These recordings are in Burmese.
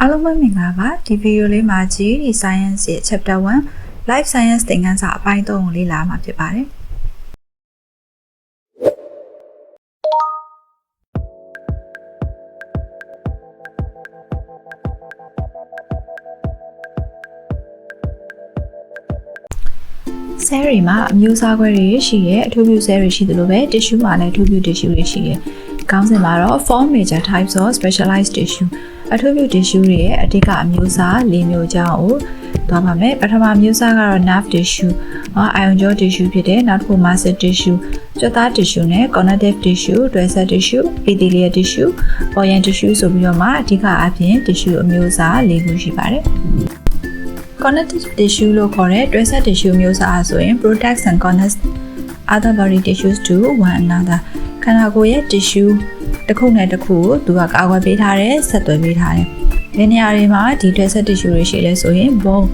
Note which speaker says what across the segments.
Speaker 1: အားလုံးပဲမင်္ဂလာပါဒီဗီဒီယိုလေးမှာကြည့်ဒီ Science ရဲ့ Chapter 1 Life Science သင်ခန်းစာအပိုင်း 3 ကိုလေ့လာမှာဖြစ်ပါတယ်ဆဲရီမှာအမျိုးအစားခွဲတွေရှိရဲ့အထူးပြုဆဲတွေရှိသလိုပဲ tissue မှာလည်းအထူးပြု tissue တွေရှိရဲ့ခေါင်းစဉ်မှာတော့ four major types of specialized tissue အထူးပြု tissue တွေရဲ့အဓိကအမျိုးအစား၄မျိုးကြောင်းကိုသွားပါမယ်ပထမမျိုးစားကတော့ nerve tissue ion jaw tissue ဖြစ်တယ်နောက်တစ်ခု muscle tissue ကြွက်သား tissue နဲ့ connective tissue တွဲဆက် tissue epithelial tissue organ tissue ဆိုပြီးတော့မှအဓိကအပြင် tissue အမျိုးအစား၄ခုရှိပါတယ်connective tissue လို့ခေါ်တဲ့တွဲဆက် tissue မျိုးစားဆိုရင် protects and connects other body tissues to one another ခန္ဓာကိုယ်ရဲ့ tissue တစ်ခုနဲ့တစ်ခုကိုသူကကာကွယ်ပေးထားတယ်ဆက်သွယ်ပေးထားတယ်။ဒီနေရာတွေမှာဒီတွဲဆက် tissue တွေရှိလဲဆိုရင် bone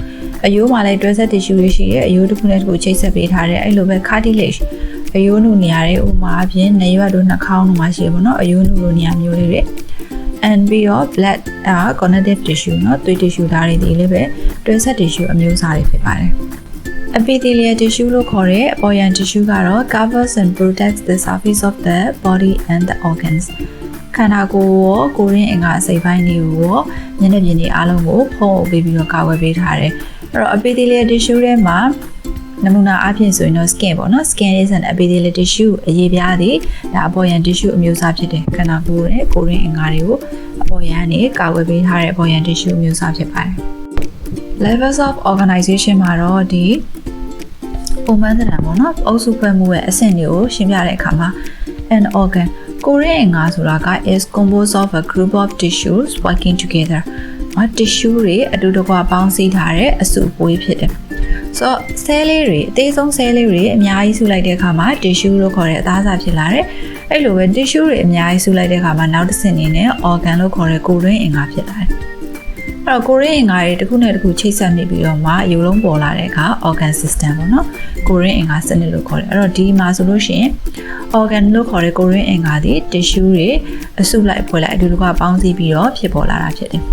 Speaker 1: အရိုးမှာလည်းတွဲဆက် tissue တွေရှိတယ်အရိုးတစ်ခုနဲ့တစ်ခုချိတ်ဆက်ပေးထားတယ်အဲ့လိုပဲ cartilage အရိုးနုနေရာတွေဥမာအပြင်နေရွက်တို့နှာခေါင်းတို့မှာရှိရပါတော့အရိုးနုလိုနေရာမျိုးလေးတွေand ပြီးတော့ blood connective tissue เนาะသွေး tissue ဓာတ်တွေဒီလည်းပဲတွဲဆက် tissue အမျိုးအစားတွေဖြစ်ပါတယ်။ epithelial tissue လို့ခေါ်တဲ့ organ tissue ကတော့ covers and protects the surface of the body and the organs ခန္ဓာကိုယ်ရောကိုယ်ရင်းအင်္ဂါအစိတ်ပိုင်းတွေကိုမျက်နှာပြင်တွေအားလုံးကိုဖုံးအုပ်ပေးပြီးတော့ကာကွယ်ပေးထားတယ်။အဲ့တော့ epithelial tissue ထဲမှာနမူနာအဖြစ်ဆိုရင်တော့ skin ပေါ့နော် skin is an epithelial tissue အရေးပြားသည်ဒါအပေါ်ယံ tissue အမျိုးအစားဖြစ်တယ်ခန္ဓာကိုယ်ရဲ့ကိုယ်ရင်းအင်္ဂါတွေကိုအပေါ်ယံနေကာကွယ်ပေးထားတဲ့အပေါ်ယံ tissue အမျိုးအစားဖြစ်ပါတယ် levels of organization မှာတော့ဒီပုံမှန်သဏ္ဍာန်ပေါ့နော်အုပ်စုဖွဲ့မှုရဲ့အဆင့်တွေကိုရှင်းပြတဲ့အခါမှာ an organ ကိုယ်ရင်းအင်္ဂါဆိုတာက is composed of a group of tissues working together tissue တွေအတူတကွပေါင်းစည်းထားတဲ့အစုအဝေးဖြစ်တယ်ဆိုတော့ cell လေးတွေအသေးဆုံး cell လေးတွေအများကြီးစုလိုက်တဲ့အခါမှာ tissue လို့ခေါ်တဲ့အသားစားဖြစ်လာတယ်အဲ့လိုပဲ tissue တွေအများကြီးစုလိုက်တဲ့အခါမှာနောက်တစ်ဆင့်အနေနဲ့ organ လို့ခေါ်တဲ့ကိုယ်ရင်းအင်္ဂါဖြစ်လာတယ်အဲ့တော့ကိုယ်ရင်းအင်္ဂါတွေတစ်ခုနဲ့တစ်ခုချိတ်ဆက်နေပြီးတော့မှရုပ်လုံးပေါ်လာတဲ့အခါ organ system ပေါ့နော်ကိုယ်ရင်းအင်္ဂါစနစ်လို့ခေါ်တယ်အဲ့တော့ဒီမှာဆိုလို့ရှိရင် organ လို့ခေါ်တဲ့ကိုယ်ရင်းအင်္ဂါတွေ tissue တွေအစုလိုက်ဖွဲ့လိုက်အတူတကွပေါင်းစည်းပြီးတော့ဖြစ်ပေါ်လာတာဖြစ်တယ်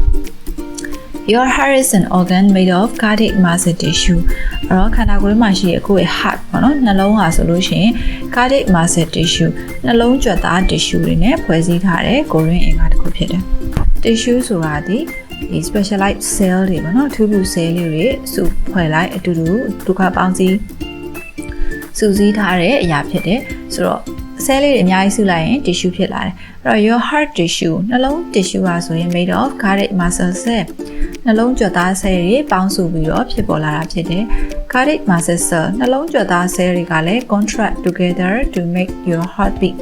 Speaker 1: Your heart is an organ made of cardiac muscle tissue အဲ့တော့ခန္ဓာကိုယ်မှာရှိတဲ့ကိုယ့်ရဲ့ heart ပေါ့နော်နှလုံးဟာဆိုလို့ရှိရင် cardiac muscle tissue နှလုံးကြွက်သား tissue တွေနဲ့ဖွဲ့စည်းထားတဲ့ကိုယ်ရင်းအင်္ဂါတစ်ခုဖြစ်တယ် tissue ဆိုတာဒီ specialized cell တွေပေါ့နော်ထူးထူး cell လေးတွေစုဖွဲ့လိုက်အတူတူဒုက္ခပေါင်းစည်းစုစည်းထားတဲ့အရာဖြစ်တယ်ဆိုတော့ cell လေးတွေအများကြီးစုလိုက်ရင် tissue ဖြစ်လာတယ်အဲ့တော့ your heart tissue နှလုံး tissue ဟာဆိုရင် made of cardiac muscle cellနှလုံးကြွက်သား cell တွေပေါင်းစုပြီးတော့ဖြစ်ပေါ်လာတာဖြစ်တယ် cardiac muscle cell နှလုံးကြွက်သား cell တွေကလည်း contract together to make your heart beat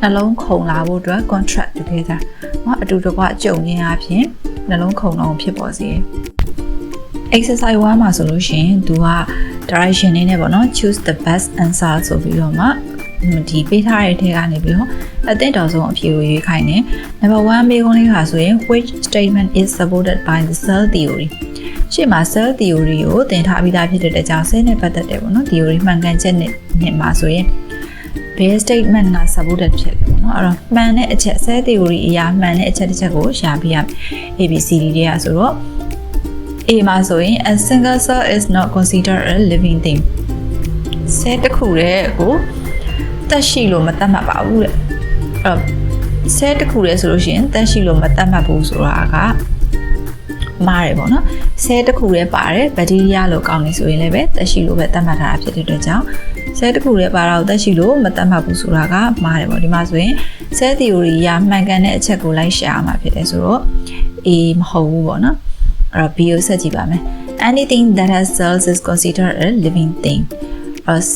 Speaker 1: နှလုံးခုန်လာဖို့အတွက် contract together အတူတကွကြုံနေအပြင်နှလုံးခုန်အောင်ဖြစ်ပေါ်စေတယ် exercise 1မှာဆိုလို့ရှိရင်သူက direction လေးနဲ့ပေါ့နော် choose the best answer ဆိုပြီးတော့မှဒီပေးထားတဲ့ထဲကနေပြီးတော့အသင့်တော်ဆုံးအဖြေကိုရွေးခိုင်းတယ် number 1 မေးခွန်းလေးခါဆိုရင် which statement is supported by the cell theory ရှေ့မှာ cell theory ကိုသင်ထားပြီးသားဖြစ်တဲ့ကြောင့် cell နဲ့ပတ်သက်တယ်ပေါ့နော် theory မှန်ကန်ချက်နဲ့မှာဆိုရင်ဘယ် statement က supported ဖြစ်လဲပေါ့နော်အဲ့တော့မှန်တဲ့အချက် cell theory အရာမှန်တဲ့အချက်တစ်ချက်ကိုရှာပြရမယ် ABCD တွေကဆိုတော့ A မှာဆိုရင် a single cell is not considered a living thing cell တစ်ခုရဲ့ကိုတက်ရှိလို့မတတ်မှတ်ပါဘူးတဲ့အဲ့တော့ cell တစ်ခုလဲဆိုလို့ရှိရင်တက်ရှိလို့မတတ်မှတ်ဘူးဆိုတာကမှားတယ်ပေါ့နော် cell တစ်ခုလဲပါတယ်ဘက်တီးရီးယားလို့ကောင်းနေဆိုရင်လည်းပဲတက်ရှိလို့ပဲတတ်မှတ်ထားတာဖြစ်တဲ့အတွက်ကြောင့် cell တစ်ခုလဲပါတော့တက်ရှိလို့မတတ်မှတ်ဘူးဆိုတာကမှားတယ်ပေါ့ဒီမှာဆိုရင် cell theory ရမှန်ကန်တဲ့အချက်ကိုလိုက်ရှာရမှာဖြစ်တယ်ဆိုတော့ A မဟုတ်ဘူးပေါ့နော်အဲ့တော့ B ကိုဆက်ကြည့်ပါမယ် anything that has cells is considered a living thing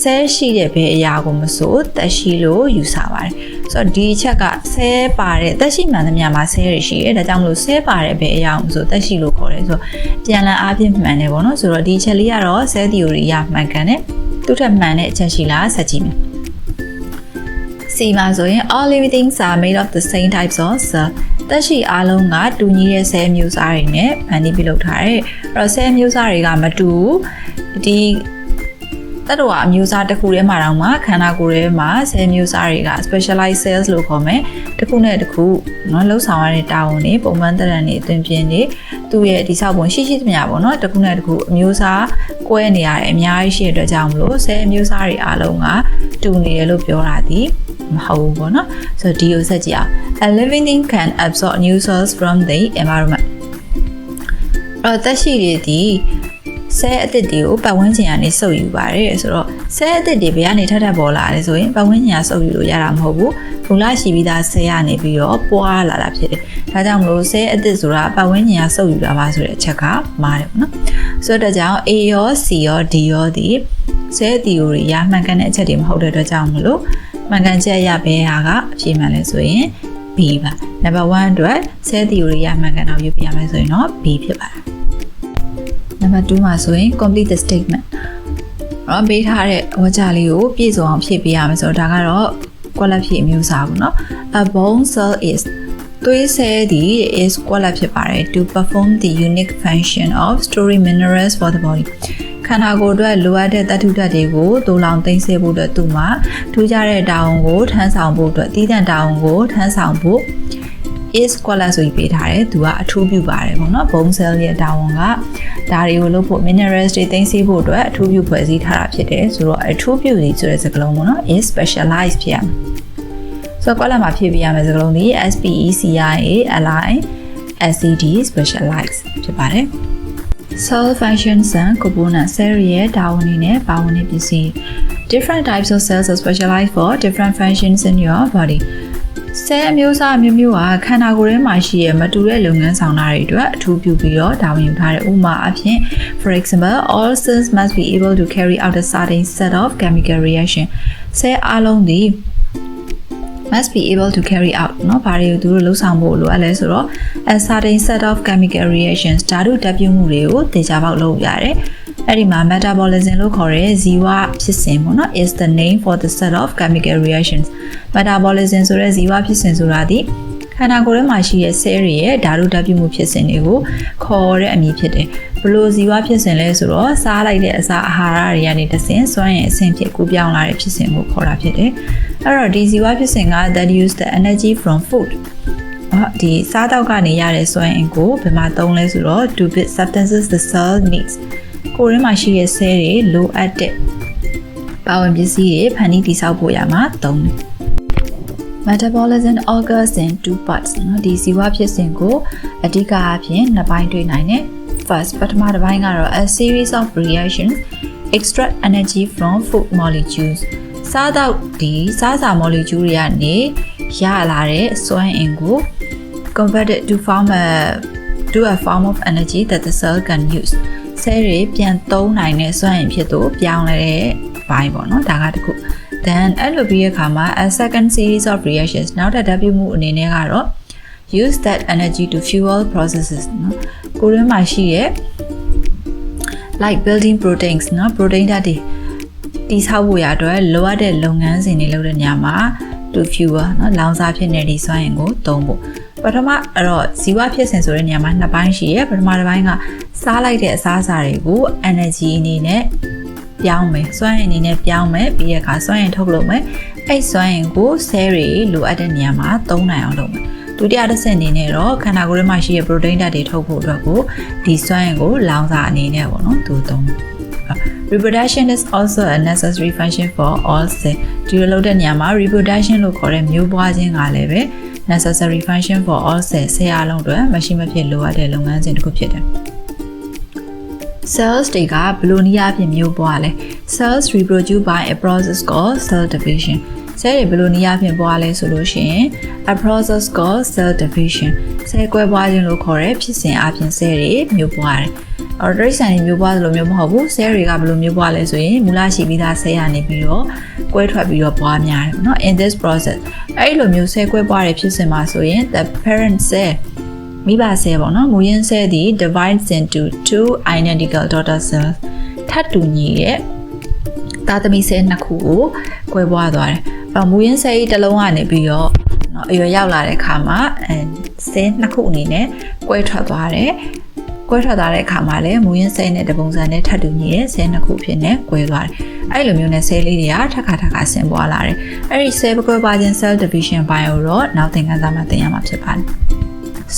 Speaker 1: cell ရှိတဲ့ဘယ်အရာကိုမဆိုတက်ရှိလို့ယူဆပါတယ်ဆိုတော့ဒီအချက်က cell ပါတဲ့တက်ရှိမှန်သမျှမှာ cell တွေရှိတယ်ဒါကြောင့်မလို့ cell ပါတဲ့ဘယ်အရာကိုမဆိုတက်ရှိလို့ခေါ်တယ်ဆိုတော့ပြန်လည်အားဖြင့်မှန်တယ်ပေါ့နော်ဆိုတော့ဒီအချက်လေးကတော့ cell theory ရမှန်ကန်တယ်သူ့ထက်မှန်တဲ့အချက်ရှိလားဆက်ကြည့်မယ် C မှာဆိုရင် all living things are made of the same types of cell တက်ရှိအားလုံးကတူညီတဲ့ cell မျိုးစားတွေနဲ့ဖန်တီးပြုလုပ်ထားတယ်အဲ့တော့ cell မျိုးစားတွေကမတူဘူးဒီ တတဝအမျိုးအစားတစ်ခုထဲမှာတောင်မှခန္ဓာကိုယ်ထဲမှာ cell မျိုးစားတွေက specialized cells လို့ခေါ်မယ်တစ်ခုနဲ့တစ်ခုเนาะလှုပ်ဆောင်ရတဲ့တာဝန်တွေပုံမှန်တရံတွေအသွင်ပြင်တွေသူ့ရဲ့ဒီဆောက်ပုံရှိသမျှပေါ့เนาะတစ်ခုနဲ့တစ်ခုအမျိုးအစားကွဲနေရတယ်အများကြီးရှိတဲ့အတွက်ကြောင့်မလို့ cell အမျိုးအစားတွေအားလုံးကတူနေတယ်လို့ပြောတာဒီမဟုတ်ဘူးပေါ့เนาะဆိုတော့ဒီကိုဆက်ကြည့်အောင် a living thing can absorb new cells from the environment သက်ရှိတွေဒီဆဲအသစ်တွေကိုပတ်ဝန်းကျင်ကနေစုပ်ယူပါတယ်ဆိုတော့ဆဲအသစ်တွေဘယ်ကနေထပ်ပေါ်လာလဲဆိုရင်ပတ်ဝန်းကျင်ကစုပ်ယူလို့ရတာမဟုတ်ဘူးဘုံလာရှိပြီးသားဆဲကနေပြီးတော့ပွားလာတာဖြစ်တယ်ဒါကြောင့်မလို့ဆဲအသစ်ဆိုတာပတ်ဝန်းကျင်ကစုပ်ယူတာပါဆိုတဲ့အချက်ကမှားတယ်ပေါ့နော်ဆိုတော့ဒါကြောင့် A ရော C ရော D ရောဒီဆဲ theory ရမှန်ကန်တဲ့အချက်တွေမဟုတ်တဲ့အတွက်ကြောင့်မလို့မှန်ကန်ချက်ရဘယ်ဟာကအဖြေမှန်လဲဆိုရင် B ပါ number 1အတွက်ဆဲ theory ရမှန်ကန်အောင်ယူပြရမယ်ဆိုရင်တော့ B ဖြစ်ပါတယ်Number 2မှာဆိုရင် complete the statement ပေးထားတဲ့ဝါကြလေးကိုပြည့်စုံအောင်ဖြည့်ပေးရမယ်ဆိုတော့ဒါကတော့ quality ဖြည့်အမျိုးအစားပေါ့နော် A bone cell is သွေးဆဲသည် is quality ဖြစ်ပါတယ် to perform the unique function of storing minerals for the body ခန္ဓာကိုယ်အတွက်လိုအပ်တဲ့သတ္တုဓာတ်တွေကိုသိုးလောင်သိမ်းဆည်းဖို့အတွက်သူ့မှာထူးခြားတဲ့တာဝန်ကိုထမ်းဆောင်ဖို့အတွက်တည်တံ့တာဝန်ကိုထမ်းဆောင်ဖို့ is quality ဆိုပြီးပေးထားတယ်သူကအထူးပြုပါတယ်ပေါ့နော် bone cell ရဲ့တာဝန်ကဒါတွေကိုလုပ်ဖို့ minerals တွေသိမ်းဆည်းဖို့အတွက်အထူးပြုဖွဲ့စည်းထားတာဖြစ်တယ်ဆိုတော့အထူးပြုစီဆိုတဲ့စကားလုံးပေါ့နော် is specialized ဖြစ်ရမယ်ဆိုတော့ quality မှာဖြည့်ပေးရမယ်စကားလုံးဒီ specialized specialized ဖြစ်ပါတယ် cell functions and components cell ရဲ့တာဝန်တွေနဲ့ပါဝင်တဲ့ပစ္စည်း different types of cells are specialized for different functions in your bodyဆဲအမျိုးအစားအမျိုးမျိုးကခန္ဓာကိုယ်ထဲမှာရှိတဲ့မတူတဲ့လုပ်ငန်းဆောင်တာတွေအတွက်အထူးပြုပြီးတော့တာဝန်ယူထားတဲ့ဥပမာအဖြစ် for example all cells must be able to carry out a certain set of chemical reaction ဆဲအလုံးဒီ must be able to carry out เนาะဘာတွေကိုသူတို့လှုပ်ဆောင်ဖို့လိုအပ်လဲဆိုတော့ a certain set of chemical reactions ဓာတုတပ်ပြုမှုတွေကိုသေချာပေါက်လုပ်ရတယ်အဲ့ဒီမှာ metabolism လို့ခေါ်တဲ့ဇီဝဖြစ်စဉ်ပေါ့နော် is the name for the set of chemical reactions metabolism ဆိုတဲ့ဇီဝဖြစ်စဉ်ဆိုတာဒီခန္ဓာကိုယ်ထဲမှာရှိတဲ့ cell တွေရဲ့ဓာတုတပ်ပြုမှုဖြစ်စဉ်တွေကိုခေါ်တဲ့အမည်ဖြစ်တယ်ဘလို့ဇီဝဖြစ်စဉ်လဲဆိုတော့စားလိုက်တဲ့အစာအာဟာရတွေကနေတဆင့်စွမ်းရည်အဆင့်ဖြစ်ကူးပြောင်းလာတဲ့ဖြစ်စဉ်ကိုခေါ်တာဖြစ်တယ်အဲ့တော့ဒီဇီဝဖြစ်စဉ်က that use the energy from food ဒီစားတောက်ကနေရတဲ့စွမ်းအင်ကိုဘယ်မှာသုံးလဲဆိုတော့ to build substances the cell needs ကိုယ်ထဲမှာရှိတဲ့ cell တွေလိုအပ်တဲ့ပါဝင်ပစ္စည်းတွေဖန်တီးတည်ဆောက်ဖို့ရမှာသုံးတယ် Metabolism occurs in two parts နော်ဒီဇီဝဖြစ်စဉ်ကိုအဓိကအဖြစ်နှစ်ပိုင်းတွေ့နိုင်တယ် First ပထမတစ်ပိုင်းကတော့ a series of reactions extract energy from food molecules စားတော့ဒီစားစာ molecule တွေကနေရလာတဲ့စွမ်းအင်ကို converted to a form of energy that the cell can use ဆဲတွေပြန်သုံးနိုင်တဲ့စွမ်းအင်ဖြစ်လို့ပြောင်းလဲတဲ့ဘိုင်းပေါ့နော်ဒါကတစ်ခု then အဲ့လိုပြီးရခါမှာ a second series of reactions နောက်ထပ်ဓာတ်ပြုမှုအနေနဲ့ကတော့ use that energy to fuel processes နော်ကိုယ်ထဲမှာရှိရဲ့ like building proteins နော် protein ဓာတ်တွေတည်ဆောက်ဖို့ရအတွက်လိုအပ်တဲ့လုပ်ငန်းစဉ်တွေလုပ်တဲ့နေရာမှာ to fuel နော်လောင်စာဖြစ်နေသည့်စွမ်းအင်ကိုသုံးဖို့ပထမအဲ့တော့ဇီဝဖြစ်စဉ်ဆိုတဲ့နေရာမှာနှစ်ပိုင်းရှိရဲပထမတစ်ပိုင်းကစားလိုက်တဲ့အစားအစာတွေကို energy အနေနဲ့ပြောင်းမယ်စွမ်းအင်အနေနဲ့ပြောင်းမယ်ပြီးရခါစွမ်းအင်ထုတ်လုပ်မယ်အဲ့စွမ်းအင်ကို cell တွေလိုအပ်တဲ့နေရာမှာသုံးနိုင်အောင်လုပ်မယ်ဒုတိယတစ်ဆင့်အနေနဲ့တော့ခန္ဓာကိုယ်ထဲမှာရှိတဲ့ protein ဓာတ်တွေထုတ်ဖို့အတွက်ကိုဒီစွမ်းအင်ကိုလောင်စာအနေနဲ့ပေါ့နော်သူသုံးReproduction is also a necessary function for all cells ဒီလိုလုပ်တဲ့နေရာမှာ reproduction လို့ခေါ်တဲ့မျိုးပွားခြင်းကလည်းပဲ necessary function for all cells ဆဲအားလုံးအတွက်မရှိမဖြစ်လိုအပ်တဲ့လုပ်ငန်းစဉ်တစ်ခုဖြစ်တယ် cells တွေကဘယ်လိုနည်းအားဖြင့်မျိုးပွားလဲ cells reproduce by a process called cell division ဆဲတွေဘယ်လိုနည်းအားဖြင့်ပွားလဲဆိုလို့ရှိရင် a process called cell division ဆဲကွဲပွားခြင်းလို့ခေါ်တဲ့ဖြစ်စဉ်အပြင်ဆဲတွေမျိုးပွားတယ်အော်ဒရိစံတွေမျိုးပွားသလိုမျိုးမဟုတ်ဘူးဆဲတွေကဘယ်လိုမျိုးပွားလဲဆိုရင်မူလရှိပြီးသားဆဲရနေပြီးတော့ကွဲထွက်ပြီးတော့ပွားများတယ်เนาะ in this process အဲ့လိုမျိုးဆဲကွဲပွားတဲ့ဖြစ်စဉ်မှာဆိုရင် the parent cell မိဘဆဲပေါ့နော်မူရင်းဆဲသည် divides into two identical daughter cells ထပ်တူညီရဲ့သားသမီးဆဲနှစ်ခုကိုကွဲပွားသွားတယ်အဲ့မူရင်းဆဲကြီးတစ်လုံးကနေပြီးတော့နော်အရွယ်ရောက်လာတဲ့အခါမှာဆဲနှစ်ခုအနေနဲ့ကွဲထွက်သွားတယ်ကွဲထွက်သွားတဲ့အခါမှာလည်းမူရင်းဆဲနဲ့တပုံစံနဲ့ထပ်တူညီတဲ့ဆဲနှစ်ခုဖြစ်နေကွဲသွားတယ် အဲ့လိုမျိုးနဲ့ cell လေးတွေကထပ်ခါဆင်ပွားလာတယ်အဲ့ဒီ cell ကွဲပါခြင်း cell division ဘိုင်းကိုတော့နောက်သင်ခန်းစာမှာသင်ရမှာဖြစ်ပါတယ်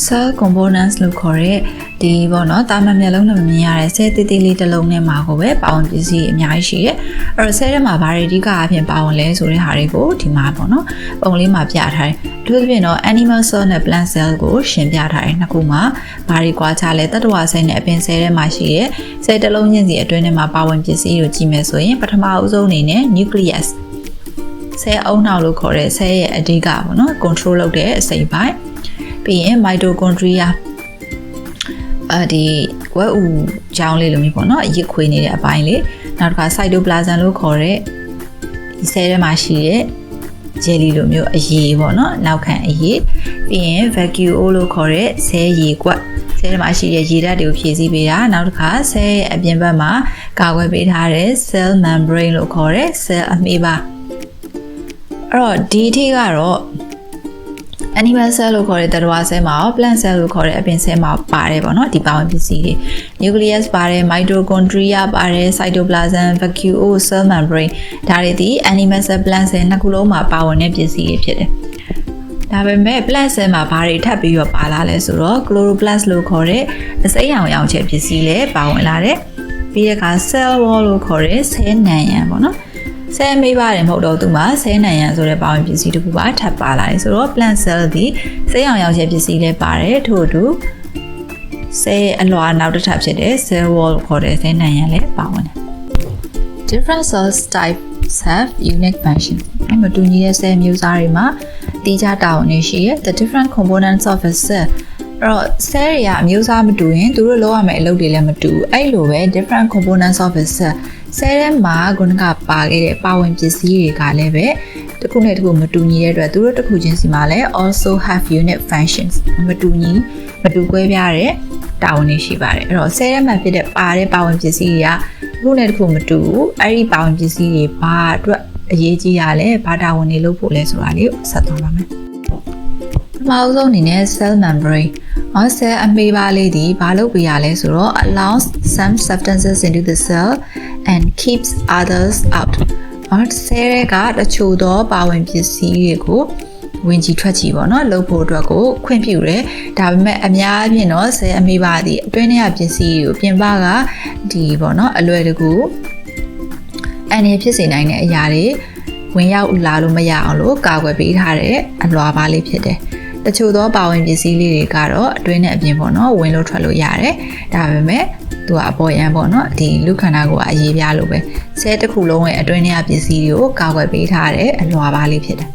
Speaker 1: cell components လို့ခေါ်တဲ့ဒီပေါ့နော်တာမန်မျက်လုံးနဲ့မမြင်ရတဲ့ cell တိလေးတစ်လုံးနဲ့မှာကိုပဲပါဝင်ပစ္စည်းအများကြီးရှိတယ်။အဲ့တော့ cell ထဲမှာဘာတွေအဓိကအဖြစ်ပါဝင်လဲဆိုတဲ့ဟာတွေကိုဒီမှာပေါ့နော်ပုံလေးမှာပြထားတယ်။အထူးသဖြင့်တော့ animal cell နဲ့ plant cell ကိုရှင်းပြထားတယ်နှစ်ခုမှာဘာတွေကွာခြားလဲတတ္တဝါ cell နဲ့အပင် cell ထဲမှာရှိတဲ့ cell တစ်လုံးချင်းစီအတွင်းထဲမှာပါဝင်ပစ္စည်းကိုကြည့်မယ်ဆိုရင်ပထမအဆုံးအနေနဲ့ nucleus cell အုံနောက်လို့ခေါ်တဲ့ cell ရဲ့အဓိကပေါ့နော် control လုပ်တဲ့အစိတ်ပိုင်းပြီးရင် mitochondria ဒီဝက်ဥကြောင်းလေးလိုမျိုးပေါ့နော်အရစ်ခွေနေတဲ့အပိုင်းလေးနောက်တစ်ခါ cytoplasm လို့ခေါ်တဲ့ဒီ cell ထဲမှာရှိတဲ့ jelly လိုမျိုးအရည်ပေါ့နော်နောက်ခံအရည်ပြီးရင် vacuole လို့ခေါ်တဲ့ cell ရေကွက် cell ထဲမှာရှိတဲ့ရေဓာတ်တွေကိုဖြည့်ဆည်းပေးတာနောက်တစ်ခါ cell ရဲ့အပြင်ဘက်မှာကာကွယ်ပေးထားတဲ့ cell membrane လို့ခေါ်တဲ့ cell အမေးပါအဲ့တော့ဒီအထိကတော့ animal cell လို့ခေါ်တဲ့တတ္တဝါ cell မှာရော plant cell လို့ခေါ်တဲ့အပင် cell မှာပါတယ်ပေါ့နော်ဒီပါဝင်ပစ္စည်းတွေ nucleus ပါတယ် mitochondria ပါတယ် cytoplasm vacuole cell membrane ဒါတွေဒီ animal cell plant cell နှစ်ခုလုံးမှာပါဝင်တဲ့ပစ္စည်းတွေဖြစ်တယ်ဒါပေမဲ့ plant cell မှာဘာတွေထပ်ပြီးတော့ပါလာလဲဆိုတော့ chloroplast လို့ခေါ်တဲ့အစိမ်းရောင်ချက်ပစ္စည်းလည်းပါဝင်လာတယ်ပြီးတဲ့အခါ cell wall လို့ခေါ်တဲ့ cell နံရံပေါ့နော်ဆဲမေးပါတယ်မဟုတ်တော့သူမှာဆဲနိုင်ရန်ဆိုတဲ့ပါဝင်ပစ္စည်းတစ်ခုပါထပ်ပါလာတယ်ဆိုတော့ plant cell ဒီဆဲရောင်ချက်ပစ္စည်းလည်းပါတယ်ထို့အတူဆဲအလွှာနောက်တစ်ထပ်ဖြစ်တဲ့ cell wall ခေါ်တဲ့ဆဲနိုင်ရန်လည်းပါဝင်တယ် different cell types have unique functions မတူညီတဲ့ဆဲမျိုးစားတွေမှာတိကျတာဝန်တွေရှိရဲ့ the different components of a cell အဲ့တော့ cell တွေကအမျိုးအစားမတူရင်သူတို့လုပ်ရမယ့်အလုပ်တွေလည်းမတူအဲ့လိုပဲ different components of a cell cell ထဲမှာခုနကပါခဲ့တဲ့ပါဝင်ပစ္စည်းတွေကလည်းပဲတစ်ခုနဲ့တစ်ခုမတူညီတဲ့အတွက်သူတို့တစ်ခုချင်းစီမှာလည်း also have unique functions မတူကွဲပြားတဲ့တာဝန်တွေရှိပါတယ်အဲ့တော့ cell ထဲမှာဖြစ်တဲ့ပါဝင်ပစ္စည်းတွေကတစ်ခုနဲ့တစ်ခုမတူဘူးအဲ့ဒီပါဝင်ပစ္စည်းတွေဘာအတွက်အရေးကြီးရလဲဘာတာဝန်တွေလုပ်ဖို့လဲဆိုတာလေးကိုဆက်သွားပါမယ်ပထမဆုံးအနေနဲ့ cell membrane cell အမေးပါလေးဒီဘာလုပ်ပေးရလဲဆိုတော့ allows some substances into the cell and keeps others out cell ကတချို့သောပါဝင်ပစ္စည်းတွေကိုဝင်ကြည့်ထွက်ကြည့်ပေါ့နော်လုပ်ဖို့အတွက်ကိုခွင့်ပြုတယ်ဒါပေမဲ့အများအပြားတော့ cell အမေးပါဒီအတွင်းထဲကပစ္စည်းကိုပြင်ပကဒီပေါ့နော်အလွယ်တကူအန်ရဖြစ်စေနိုင်တဲ့အရာတွေဝင်ရောက်လာလို့မရအောင်လို့ကာကွယ်ပေးထားတဲ့အလွှာပါလေးဖြစ်တယ်တချို့သောပါဝင်ပစ္စည်းလေးတွေကတော့အတွင်းနဲ့အပြင်ပေါ့နော်ဝင်လို့ထွက်လို့ရတယ်ဒါပေမဲ့သူကအပေါ်ယံပေါ့နော်ဒီလူခန္ဓာကိုယ်ကအရေးပြလို့ပဲဆဲတစ်ခုလုံးရဲ့အတွင်းထဲကပစ္စည်းတွေကိုကာကွယ်ပေးထားတဲ့အလွှာပါလေးဖြစ်တယ်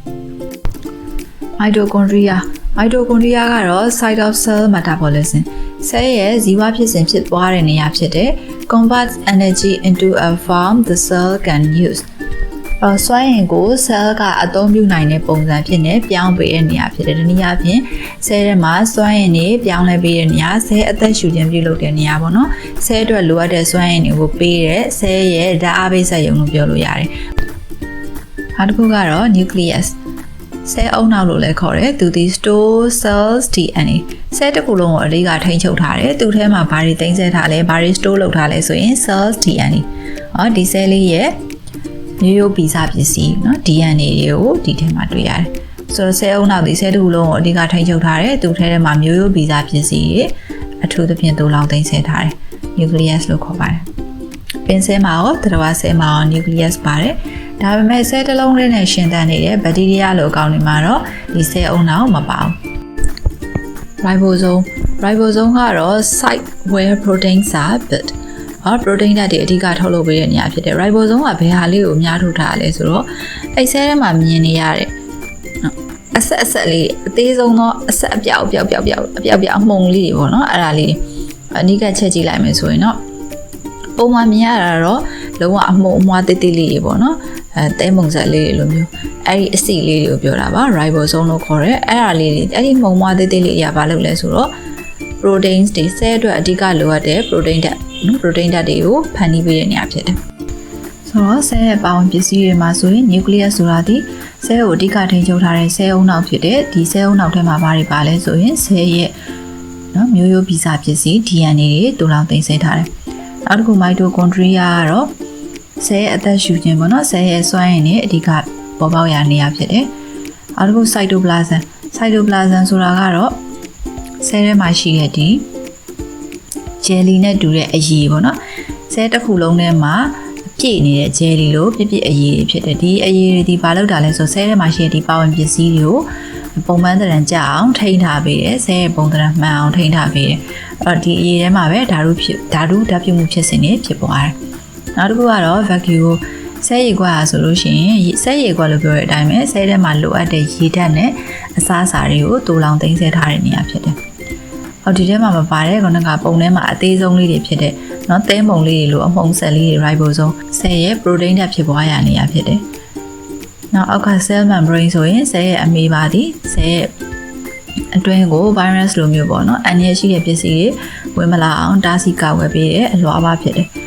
Speaker 1: mitochondria ကတော့ site of cell metabolism ဆဲရဲ့ဇီဝဖြစ်စဉ်ဖြစ်သွားတဲ့နေရာဖြစ်တဲ့ converts energy into a form the cell can useစွမ်းအင်ကို cell ကအသုံးပြုနိုင်တဲ့ပုံစံဖြစ်နေပြောင်းပေးတဲ့နေရာဖြစ်တယ်။ဒီနည်းအားဖြင့် cell ထဲမှာစွမ်းအင်တွေပြောင်းလဲပေးတဲ့နေရာ cell အသက်ရှူခြင်းပြုလုပ်တဲ့နေရာပေါ့နော်။ cell အတွက်လိုအပ်တဲ့စွမ်းအင်တွေကိုပေးတဲ့ cell ရဲ့ဓာတ်အားပေးစက်ရုံလို့ပြောလို့ရတယ်။နောက်တစ်ခုကတော့ nucleus cell အုံနောက်လို့လည်းခေါ်တယ်။သူဒီ store cells DNA cell တစ်ခုလုံးကိုအဓိကထိန်းချုပ်ထားတယ်။သူ့ထဲမှာဘာတွေသိမ်းဆည်းထားလဲဘာတွေ store လုပ်ထားလဲဆိုရင် cells DNA ဒီ cell လေးရဲ့မျိုးရိုးဗီဇပစ္စည်းเนาะ DNA တွေကိုဒီထဲမှာတွေ့ရတယ်ဆိုတော့ cell အုံနောက်ဒီ cell တစ်ခုလုံးကိုအဓိကထိန်းချုပ်ထားတယ်သူ့ထဲမှာမျိုးရိုးဗီဇပစ္စည်းတွေအထူးသဖြင့်သို့လောင်သိမ်းဆည်းထားတယ် nucleus လို့ခေါ်ပါတယ်ပင် cell မှာရောတရဝ cell မှာရော nucleus ပါတယ်ဒါပေမဲ့ cell တစ်လုံးလေးနဲ့ရှင်သန်နေတဲ့ bacteria လို့အကောင်တွေမှာတော့ဒီ cell အုံနောက်မပါဘူး ribosome ကတော့ site where proteins are built protein ဓာတ်တွေအဓိကထုတ်လုပ်ပေးတဲ့နေရာဖြစ်တယ် ribosome ကဘယ်ဟာလေးကိုအများထုတ်ထားလဲဆိုတော့အဲ့ cell ထဲမှာမြင်နေရတဲ့အဆက်လေးအသေးဆုံးသောအဆက်အပြောက်အမှုန်လေးတွေပေါ့နော်အဲ့ဒါလေးအနိကချက်ကြည့်လိုက်မယ်ဆိုရင်တော့ပုံမှန်မြင်ရတာတော့လုံးဝအမှုန်အမွှားတိတ်လေးတွေပေါ့နော်တဲမုံဆက်လေးတွေလိုမျိုးအဲ့ဒီအစီလေးတွေကိုပြောတာပါ ribosome လို့ခေါ်တယ်အဲ့ဒါလေးတွေအဲ့ဒီမုံမွှားတိတ်လေးတွေကဘာလုပ်လဲဆိုတော့ proteins တွေ cell အတွက်အဓိကလိုအပ်တဲ့ protein ဓာတ်တွေကိုဖန်တီးပေးတဲ့နေရာဖြစ်တယ်ဆိုတော့ cell ရဲ့ပါဝင်ပစ္စည်းတွေမှာဆိုရင် nucleus ဆိုတာဒီ cell ကိုအဓိကထိန်းချုပ်ထားတဲ့ cell အုံနောက်ဖြစ်တဲ့ဒီ cell အုံနောက်ထဲမှာဘာတွေပါလဲဆိုရင် cell ရဲ့မျိုးရိုးဗီဇပစ္စည်း DNA တွေတူလောင်သိမ်းဆည်းထားတယ်နောက်တစ်ခု mitochondria ကတော့ ဆဲရဲ့အသက်ရှူခြင်းပေါ့နော်ဆဲရဲ့စွမ်းရည်နဲ့အဓိကပေါ်ပေါက်ရာနေရာဖြစ်တယ်။နောက်တစ်ခု cytoplasm ဆိုတာကတော့ဆဲထဲမှာရှိတဲ့ဒီဂျယ်လီနဲ့တူတဲ့အရည်ပေါ့နော်ဆဲတစ်ခုလုံးထဲမှာပြည့်နေတဲ့ဂျယ်လီလိုပြည့်အရည်ဖြစ်တယ်ဒီအရည်တွေဒီဘာလို့တာလဲဆိုဆဲထဲမှာရှိတဲ့ဒီပါဝင်ပစ္စည်းတွေကိုပုံမှန်တရံကြအောင်ထိန်းထားပေးတယ်ဆဲရဲ့ပုံတရံမှန်အောင်ထိန်းထားပေးတယ်အဲ့တော့ဒီအရည်ထဲမှာပဲဓာတုဓာတ်ပြုမှုဖြစ်စဉ်တွေဖြစ်ပေါ်တယ်နောက်တစ်ခုကတော့ vacuum ဆဲရေခွက်ဆိုလို့ရှိရင်ဆဲရေခွက်လို့ပြောတဲ့အတိုင်းပဲဆဲထဲမှာလိုအပ်တဲ့ရေဓာတ်နဲ့အစားအစာတွေကိုတူလောင်သိမ်းဆဲထားတဲ့နေရာဖြစ်တယ်အော်ဒီထဲမှာမပါတဲ့ခုနကပုံထဲမှာအသေးဆုံးလေးတွေဖြစ်တဲ့เนาะသင်းပုံလေးတွေလိုအမှုန်ဆက်လေးတွေ ribosome ဆဲရဲ့ protein ဓာတ်ဖြစ်ပွားရာနေရာဖြစ်တယ်နောက်အောက်က cell membrane ဆိုရင်ဆဲရဲ့အမေပါသည်ဆဲရဲ့အတွင်းကို virus လိုမျိုးပေါ့နော်အန်ရရှိတဲ့ပစ္စည်းတွေဝင်မလာအောင်တားဆီးကာကွယ်ပေးတဲ့အလွှာပါဖြစ်တယ်အဲ့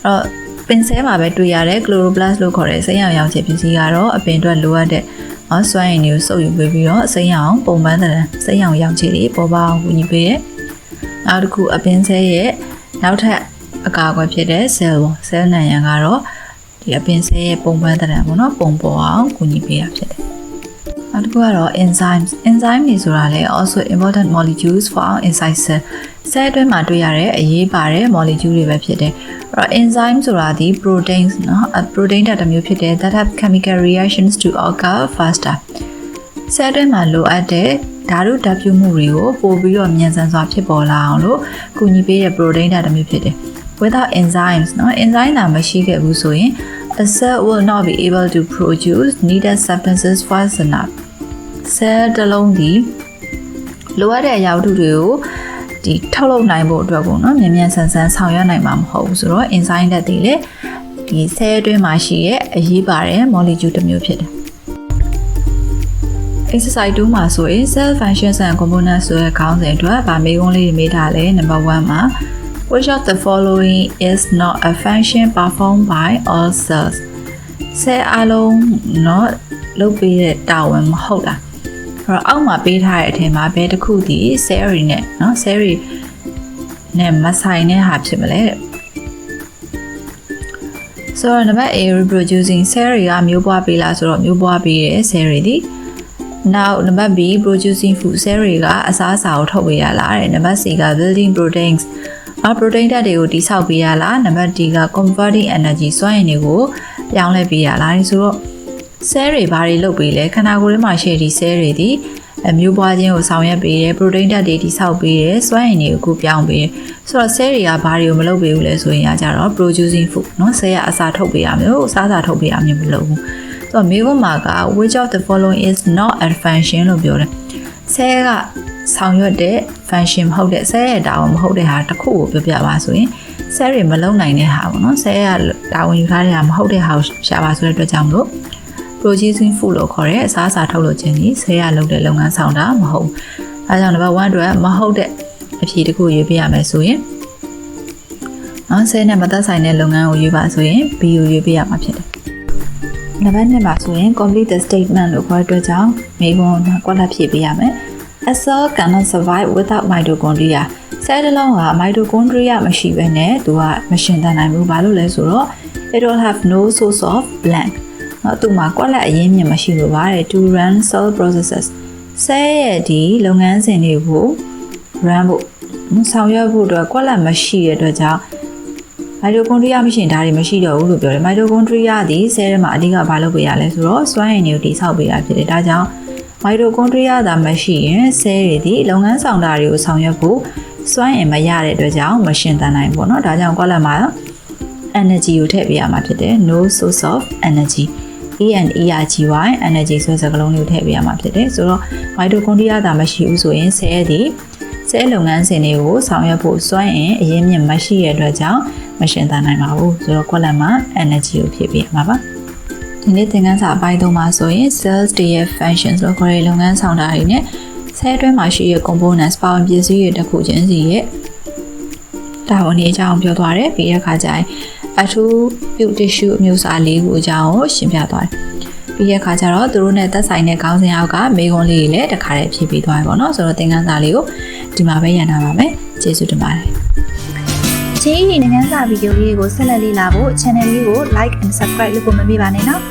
Speaker 1: တော့ပင်ဆဲမှာပဲတွေ့ရတဲ့ chloroplast လို့ခေါ်တဲ့စိမ်းရောင်ရောင်ခြည်ပစ္စည်းကတော့အပင်အတွက်လိုအပ်တဲ့စွမ်းရည်တွေကိုစုပ်ယူပေးပြီးတော့စိမ်းရောင်ပုံမှန်တဲ့စိမ်းရောင်ရောင်ခြည်တွေပေါ်ပေါအောင်ကူညီပေးတယ်နောက်တစ်ခုအပင်ဆဲရဲ့နောက်ထပ်အကာအကွယ်ဖြစ်တဲ့ cell ပေါ့ cell နံရံကတော့ဒီအပင်ဆဲရဲ့ပုံမှန်တဲ့ပေါ့နော်ပုံပေါ်အောင်ကူညီပေးတာဖြစ်တယ်နောက်တစ်ခုကတော့ enzymes တွေဆိုတာလည်း also important molecules for our inside cell ဆဲအတွင်းမှာတွေ့ရတဲ့အရေးပါတဲ့ molecule တွေပဲဖြစ်တယ်အဲ့တော့ enzyme ဆိုတာဒီ proteins เนาะ protein ဓာတ်တစ်မျိုးဖြစ်တယ် that have chemical reactions to occur faster ဆဲအတွင်းမှာလိုအပ်တဲ့ဓာတုဓာတ်ပြုမှုတွေကိုပို့ပြီးတော့မြန်ဆန်စွာဖြစ်ပေါ်လာအောင်လို့ကူညီပေးတဲ့ protein ဓာတ်တစ်မျိုးဖြစ်တယ် without enzymes เนาะ enzyme သာမရှိခဲ့ဘူးဆိုရင်a cell will not be able to produce needed substances fast enough cell တစ်လုံးဒီလိုအပ်တဲ့အရာဝတ္ထုတွေကိုဒီထုတ်လုပ်နိုင်ဖို့အတွက်ကိုเนาะမြန်မြန်ဆန်ဆန်ဆောင်ရွက်နိုင်မှာမဟုတ်ဘူးဆိုတော့ enzyme ဓာတ်တွေလည်းဒီ cell အတွင်းမှာရှိတဲ့အရေးပါတဲ့ molecule တစ်မျိုးဖြစ်တယ် exercise 2မှာဆိုရင် cell functions and components ဆိုတဲ့ခေါင်းစဉ်အတွက်ဗာမေးခွန်းလေးတွေမေးထားလဲ number 1မှာ which of the following is not a function performed by all cells cell အလုံးเนาะလုပ်ပေးတဲ့တာဝန်မဟုတ်လားအဲ့တော့အောက်မှာပေးထားတဲ့အထင်မှာဘယ်တစ်ခုဒီ cell တွေနဲ့เนาะ cell တွေနဲ့မဆိုင်တဲ့ဟာဖြစ်မလဲဆိုတော့ number A reproducing cell တွေကမျိုးပွားပေးလားဆိုတော့မျိုးပွားပေးတဲ့ cell တွေဒီ now number B producing food cell တွေကအစားအစာကိုထုတ်ပေးရလားတဲ့ number C က building proteins protein ဓာတ်တွေကိုတိဆောက်ပေးရလား number D က converting energy စွမ်းအင်တွေကိုပြောင်းလဲပေးရလားဆိုတော့ cell တွေဘာတွေလုပ်ပေးလဲခန္ဓာကိုယ်ထဲမှာရှိတဲ့ cell တွေဒီမျိုးပွားခြင်းကိုဆောင်ရွက်ပေးတယ် protein ဓာတ်တွေတိဆောက်ပေးတယ်စွမ်းအင်တွေကိုပြောင်းပေးတယ်ဆိုတော့ cell တွေကဘာတွေကိုမလုပ်ပေးဘူးလဲဆိုရင်ကြတော့ producing food เนาะ cell ကအစာထုတ်ပေးရမျိုးအစားအစာထုတ်ပေးရမျိုးမလုပ်ဘူးဆိုတော့မေးခွန်းမှာက which of the following is not a function လို့ပြောတယ် cell ကဆောင်ရွက်တဲ့ function မဟုတ်တဲ့ cell ရဲ့တာဝန်မဟုတ်တဲ့ဟာတစ်ခုကိုပြောပြပါဆိုရင် cell တွေမလုပ်နိုင်တဲ့ဟာပေါ့နော် cell ကတာဝန်ယူထားတဲ့ဟာမဟုတ်တဲ့ဟာကိုရှာပါဆိုတဲ့အတွက်ကြောင့်မလို့ producing food လို့ခေါ်တဲ့အစားအစာထုတ်လုပ်ခြင်းဒီ cell ကလုပ်တဲ့လုပ်ငန်းဆောင်တာမဟုတ်ဘူး။အဲဒါကြောင့် number 1အတွက်မဟုတ်တဲ့အဖြေတစ်ခုရွေးပေးရမယ်ဆိုရင်နော် cell နဲ့မသက်ဆိုင်တဲ့လုပ်ငန်းကိုရွေးပါဆိုရင် B ကိုရွေးပေးရမှာဖြစ်တယ်။နံပါတ်2မှာဆိုရင် complete the statement လို့ခေါ်တဲ့အတွက်ကြောင့်မေးခွန်းကွက်လက်ဖြည့်ပေးရမယ်။ A cell cannot survive without mitochondria ဆဲတစ်လုံးက mitochondria မရှိဘဲနဲ့သူကမရှင်သန်နိုင်ဘူးဘာလို့လဲဆိုတော့ it will have no source of blank နော်သူမှာကွက်လက်အရင်းမြစ်မရှိလို့ပါတယ် to run cell processes ဆဲရဲ့ဒီလုပ်ငန်းစဉ်တွေကို run ဖို့ဆောင်ရွက်ဖို့အတွက်ကွက်လက်မရှိတဲ့အတွက်ကြောင့် mitochondria မရှိရင်ဒါတွေမရှိတော့ဘူးလို့ပြောတယ် mitochondria ဒီဆဲထဲမှာအဓိကဘာလုပ်ပေးရလဲဆိုတော့စွမ်းအင်တွေကိုတိဆောက်ပေးတာဖြစ်တယ်ဒါကြောင့် mitochondria သာမရှိရင်ဆဲတွေဒီလုပ်ငန်းဆောင်တာတွေကိုဆောင်ရွက်ဖို့စွမ်းအင်မရတဲ့အတွက်ကြောင့်မရှင်သန်နိုင်ဘူးเนาะဒါကြောင့်ကွက်လက်မှာ energy ကိုထည့်ပေးရမှာဖြစ်တယ် no source of energy energy ဆိုတဲ့စကားလုံးလေးကိုထည့်ပေးရမှာဖြစ်တယ်ဆိုတော့ mitochondria သာမရှိဘူးဆိုရင်ဆဲဒီဆဲလုပ်ငန်းစဉ်တွေကိုဆောင်ရွက်ဖို့စွမ်းအင်အရင်းမြစ်မရှိတဲ့အတွက်ကြောင့်မရှင်သန်နိုင်ပါဘူးဆိုတော့ကွက်လက်မှာ energy ကိုဖြည့်ပေးရမှာပါဒီနေ့သင်ခန်းစာအပိုင်း3မှာဆိုရင် cells တွေရဲ့ functions လို့ခေါ်တဲ့လုပ်ငန်းဆောင်တာတွေနဲ့ဆဲအတွင်းမှာရှိတဲ့ components ပါဝင်ပစ္စည်းတွေတစ်ခုချင်းစီရဲ့တာဝန်တွေအကြောင်းပြောသွားတယ်ပြီးတဲ့အခါကျရင်အထူးပြု tissue အမျိုးအစား၄ခုအကြောင်းကိုရှင်းပြသွားတယ်ပြီးတဲ့အခါကျတော့သူတို့နဲ့သက်ဆိုင်တဲ့ခေါင်းစဉ်အောက်ကမေးခွန်းလေးတွေလည်းတစ်ခါတည်းဖြည့်ပေးသွားပြီပေါ့နော်ဆိုတော့သင်ခန်းစာလေးကိုဒီမှာပဲရန်နာပါမယ်ကျေးဇူးတင်ပါတယ် ချင်းဤနိုင်ငံစာဗီဒီယိုလေးကိုဆက်လက်လေ့လာဖို့ channel လေးကို like and subscribe လုပ်ဖို့မမေ့ပါနဲ့နော်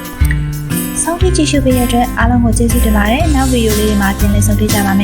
Speaker 1: ။စောင့်ကြည့်ကြည့်ရှုပေးရတဲ့အတွက်အားလုံးကိုကျေးဇူးတင်ပါတယ်။နောက်ဗီဒီယိုလေးတွေမှာပြန်လည်ဆုံတွေ့ကြပါမယ်